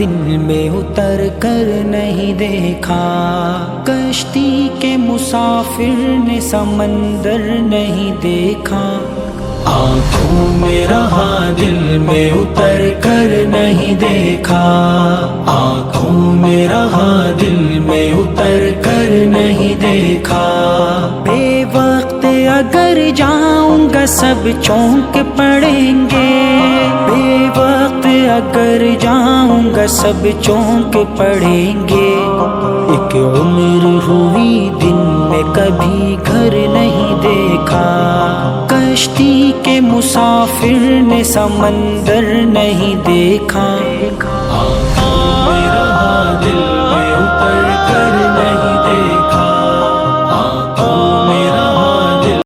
دل میں اتر کر نہیں دیکھا، کشتی کے مسافر نے سمندر نہیں دیکھا، آنکھوں میں رہا دل میں اتر کر نہیں دیکھا، آنکھوں میں رہا دل میں اتر کر نہیں دیکھا، بے وقت اگر جاؤں گا سب چونک پڑیں گے، بے وقت اگر جاؤں گا سب چونک پڑیں گے، ایک عمر ہوئی دن میں کبھی گھر نہیں دیکھا، کشتی کے مسافر نے سمندر نہیں دیکھا۔